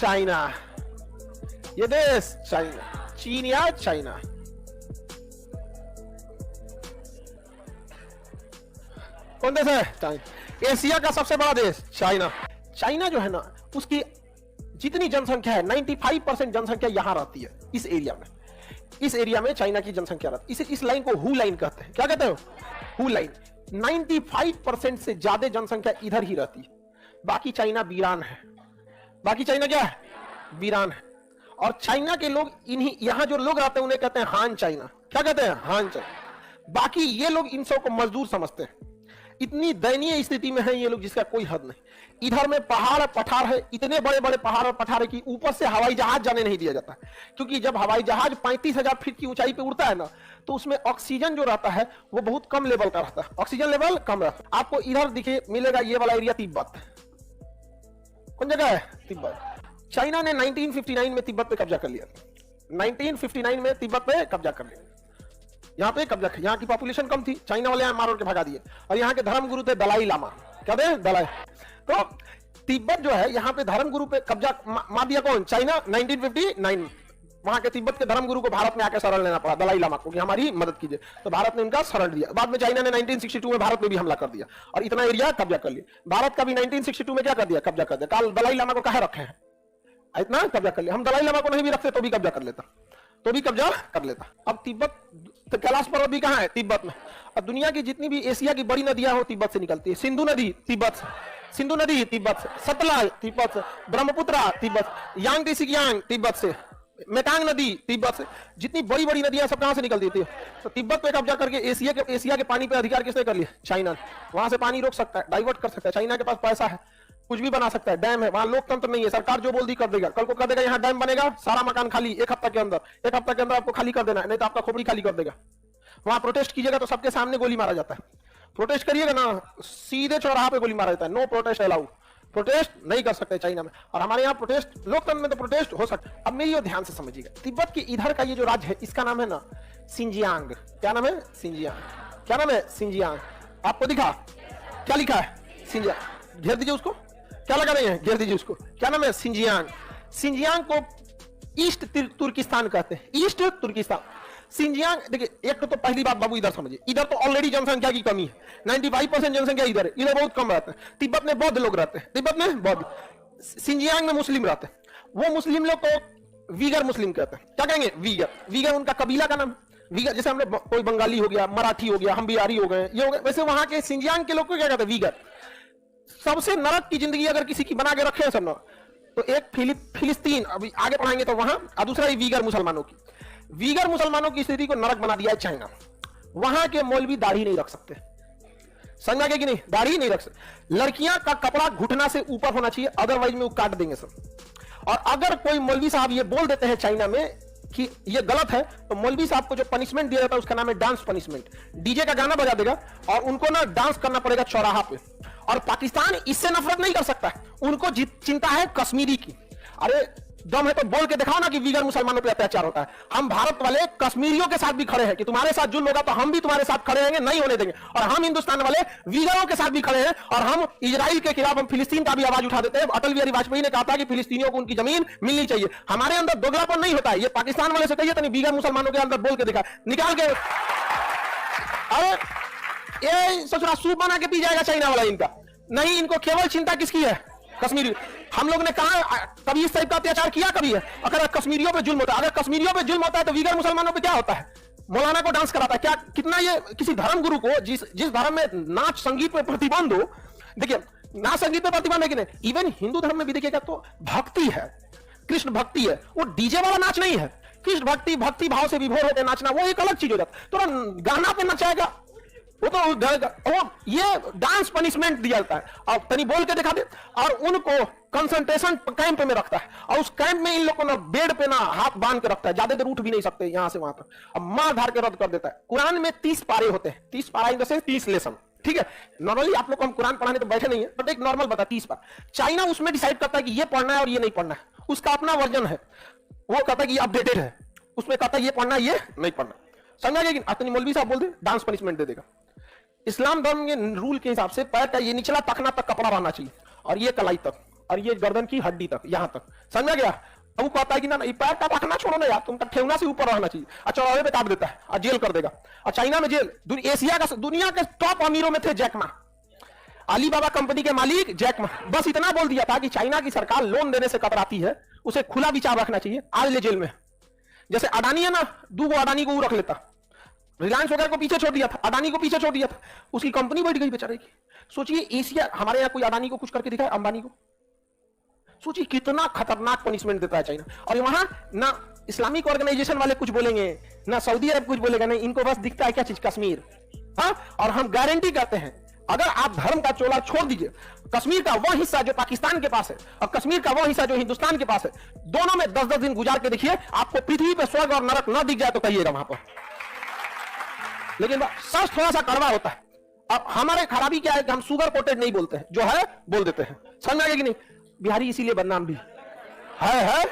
China, ये देश China, चीन या चाइना। कौन देश है? चाइना। एशिया का सबसे बड़ा देश चाइना। चाइना जो है ना, उसकी जितनी जनसंख्या है 95% जनसंख्या यहां रहती है, इस एरिया में। इस एरिया में चाइना की जनसंख्या रहती है। इस लाइन को हु लाइन कहते हैं। क्या कहते हो? Who line. 95% से ज्यादा जनसंख्या इधर ही रहती है। बाकी चाइना वीरान है। बाकी चाइना क्या है? वीरान है। और चाइना के लोग, इन्हीं यहां जो लोग रहते हैं उन्हें कहते हैं हान चाइना। क्या कहते हैं? हान चाइना। बाकी ये लोग इन सब को मजदूर समझते हैं। इतनी दयनीय स्थिति में है ये लोग जिसका कोई हद नहीं। इधर में पहाड़ पठार है, इतने बड़े बड़े पहाड़ और पठार है कि ऊपर से हवाई जहाज जाने नहीं दिया जाता, क्योंकि जब हवाई जहाज 35,000 फीट की ऊंचाई पे उड़ता है ना, तो उसमें ऑक्सीजन जो रहता है वो बहुत कम लेवल का रहता है। ऑक्सीजन लेवल कम रहता है। आपको इधर दिखे मिलेगा ये वाला एरिया तिब्बत। कौन जगह है? तिब्बत। चाइना ने 1959 में तिब्बत पे कब्जा कर लिया। 1959 में तिब्बत पे कब्जा कर लिया। यहाँ पे कब्जा, यहाँ की पॉपुलेशन कम थी, चाइना वाले यहाँ मार के भगा दिए। और यहाँ के धर्मगुरु थे दलाई लामा। क्या थे? दलाई। तो तिब्बत जो है यहाँ पे धर्मगुरु पे कब्जा मार दिया। कौन? चाइना। 1959 वहां के तिब्बत के धर्मगुरु को भारत में आके शरण लेना पड़ा, दलाई लामा को, कि हमारी मदद कीजिए। तो भारत ने उनका शरण दिया। बाद में चाइना ने 1962 में भारत में भी हमला कर दिया और इतना एरिया कब्जा कर लिया। भारत का भी 1962 में क्या कर दिया? कब्जा कर दिया। कल दलाई लामा को कहा रखे हैं? इतना कब्जा कर लिया। हम दलाई लामा को नहीं भी रखते तो भी कब्जा कर लेता, तो भी कब्जा कर लेता। अब तिब्बत, तो कैलाश पर्वत भी कहां है? तिब्बत में। अब दुनिया की जितनी भी एशिया की बड़ी नदियां हो तिब्बत से निकलती है। सिंधु नदी तिब्बत से, सिंधु नदी तिब्बत से, सतलज तिब्बत से, ब्रह्मपुत्रा तिब्बत, यांग तिब्बत से, मेकांग नदी तिब्बत से। जितनी बड़ी बड़ी नदियां सब कहां से निकलती थी? तो तिब्बत पे कब्जा करके एशिया के पानी पे अधिकार किसने कर लिया? चाइना। वहां से पानी रोक सकता है, डाइवर्ट कर सकता है। चाइना के पास पैसा है, कुछ भी बना सकता है। डैम है, वहां लोकतंत्र नहीं है। सरकार जो बोल दी कर देगा। कल को कर देगा यहाँ डैम बनेगा, सारा मकान खाली, एक हफ्ता के अंदर, एक हफ्ता के अंदर आपको खाली कर देना है, नहीं तो आपका खोपड़ी खाली कर देगा। वहां प्रोटेस्ट कीजिएगा तो सबके सामने गोली मारा जाता है। प्रोटेस्ट करिएगा ना, सीधे चौराहा पे गोली मारा जाता है। No protest allow. प्रोटेस्ट नहीं कर सकते चाइना में। और हमारे यहाँ प्रोटेस्ट, लोकतंत्र में तो प्रोटेस्ट हो सकता है। अब मेरी ये ध्यान से समझिएगा, तिब्बत के इधर का ये जो राज्य है इसका नाम है ना सिंजियांग। क्या नाम है? सिंजियांग। क्या नाम है? सिंजियांग। आपको दिखा? क्या लिखा है? सिंजियांग। घेर दीजिए उसको। क्या लगा रहे हैं? घेर दीजिए उसको। क्या नाम है? सिंजियांग। सिंजियांग को ईस्ट तुर्किस्तान कहते हैं। East Turkistan, Xinjiang. देखिए, एक तो पहली बात बाबू इधर समझिए, इधर तो ऑलरेडी जनसंख्या की कमी है। 95% जनसंख्या इधर है, इधर बहुत कम रहते हैं। तिब्बत में बौद्ध लोग रहते हैं, तिब्बत में बौद्ध। सिंजियांग में मुस्लिम रहते हैं। वो मुस्लिम लोग को वीगर मुस्लिम कहते हैं। क्या कहेंगे? वीगर। वीगर उनका कबीला का नाम। वीगर, जैसे हमने कोई बंगाली हो गया, मराठी हो गया, हम बिहारी हो गए, ये हो गए, वैसे वहां के सिंजियांग के लोग को क्या कहते हैं? वीगर। सबसे नरक की जिंदगी अगर किसी की बना के रखे हैं सब ना, तो एक फिलिस्तीन, अभी आगे पढ़ाएंगे तो वहां, और दूसरा वीगर मुसलमानों की। वीगर मुसलमानों की स्थिति को नरक बना दिया है चाइना। वहां के मौलवी दाढ़ी नहीं रख सकते। समझा कि नहीं? दाढ़ी नहीं रख सकते। लड़कियां का कपड़ा घुटना से ऊपर होना चाहिए, अदरवाइज में वो काट देंगे सब। और अगर कोई मौलवी साहब ये बोल देते हैं चाइना में कि ये गलत है, तो मौलवी साहब को जो पनिशमेंट दिया जाता है उसका नाम है डांस पनिशमेंट। डीजे का गाना बजा देगा और उनको ना डांस करना पड़ेगा चौराहा पे। और पाकिस्तान इससे नफरत नहीं कर सकता, उनको चिंता है कश्मीरी की। अरे दम है तो बोल के दिखाओ ना कि वीगर मुसलमानों पे अत्याचार होता है। हम भारत वाले कश्मीरियों के साथ भी खड़े हैं कि तुम्हारे साथ जुल्म होगा तो हम भी तुम्हारे साथ खड़े रहेंगे, नहीं होने देंगे। और हम हिंदुस्तान वाले वीगरों के साथ भी खड़े हैं, और हम इजराइल के खिलाफ हम फिलिस्तीन का भी आवाज उठा देते हैं। अटल बिहारी वाजपेयी ने कहा था कि फिलिस्तीनियों को उनकी जमीन मिलनी चाहिए। हमारे अंदर दोगलापन नहीं होता है। ये पाकिस्तान वाले से कहिए तो नहीं, वीगर मुसलमानों के अंदर बोल के दिखा, निकाल के। अरे ये सोच रहा सूप बना के पी जाएगा चाइना वाला इनका। नहीं, इनको केवल चिंता किसकी है? कश्मीरी। हम लोग ने कहा कभी इस टाइप का अत्याचार किया? कभी है? अगर कश्मीरियों पे जुल्म होता है, अगर कश्मीरियों पे जुल्म होता है तो वीगर मुसलमानों पे क्या होता है? मौलाना को डांस कराता है क्या? कितना ये किसी धर्म गुरु को, जिस धर्म में नाच संगीत पे प्रतिबंध हो, देखिए नाच संगीत पे प्रतिबंध है कि नहीं, इवन हिंदू धर्म में भी देखिएगा तो भक्ति है, कृष्ण भक्ति है, वो डीजे वाला नाच नहीं है। कृष्ण भक्ति, भक्ति भाव से विभोर होकर नाचना वो एक अलग चीज हो जाता है। तो गाना पे नचाएगा वो तो ये डांस पनिशमेंट दिया जाता है। और तनी बोल के दिखा दे, और उनको कंसंट्रेशन कैंप में रखता है, और उस कैंप में इन लोगों को ना बेड पे ना हाथ बांध के रखता है, ज्यादा देर उठ भी नहीं सकते यहां से वहां तक, अब मार धार के रद्द कर देता है। कुरान में 30 पारे होते हैं, 30 पारा इन द सेंस 30 लेसन, ठीक है। नॉर्मली आप लोग को हम कुरान पढ़ाने तो बैठे नहीं है, बट एक नॉर्मल बता 30 पार। चाइना उसमें डिसाइड करता है कि ये पढ़ना है और ये नहीं पढ़ना है, उसका अपना वर्जन है। वो कहता है कि ये अपडेटेड है, उसमें कहता है ये पढ़ना है ये नहीं पढ़ना। समझा गया? अपनी मौलवी साहब बोल दे डांस पनिशमेंट दे देगा। इस्लाम धर्म के रूल के हिसाब से पैर का ये निचला तखना तक कपड़ा रहना चाहिए, और ये कलाई तक, और ये गर्दन की हड्डी तक, यहां तक, समझ गया। अब वो कहता है कि ना ये पैर का रखना छोड़ो ना यार, तुमका ठेवना से ऊपर रहना चाहिए, और चौराहे पे काट देता है और जेल कर देगा। और चाइना में जेल, एशिया का, दुनिया के टॉप अमीरों में थे जैक मा, अलीबाबा कंपनी के मालिक जैक मा। बस इतना बोल दिया था कि चाइना की सरकार लोन देने से कतराती है, उसे खुला विचार रखना चाहिए, आज ले जेल में। जैसे अडानी है ना, दो अडानी को वो रख लेता, रिलायंस वगैरह को पीछे छोड़ दिया था, अडानी को पीछे छोड़ दिया था, उसकी कंपनी बैठ गई बेचारे की। सोचिए एशिया, हमारे यहाँ कोई अडानी को कुछ करके दिखाए, अंबानी को, सोचिए कितना खतरनाक पनिशमेंट देता है चाइना। और वहां ना इस्लामिक ऑर्गेनाइजेशन वाले कुछ बोलेंगे, ना सऊदी अरब कुछ बोलेगा, नहीं, इनको बस दिखता है क्या चीज, कश्मीर। हाँ, और हम गारंटी करते हैं अगर आप धर्म का चोला छोड़ दीजिए, कश्मीर का वो हिस्सा जो पाकिस्तान के पास है और कश्मीर का वो हिस्सा जो हिंदुस्तान के पास है, दोनों में 10-10 दिन गुजार के देखिए, आपको पृथ्वी पर स्वर्ग और नरक न दिख जाए तो कहिएगा वहां पर। लेकिन सच थोड़ा सा कड़वा होता है। अब हमारे खराबी क्या है कि हम सुगर कोटेड नहीं बोलते हैं, जो है बोल देते हैं, समझ में आएगा कि नहीं। बिहारी इसीलिए बदनाम भी है।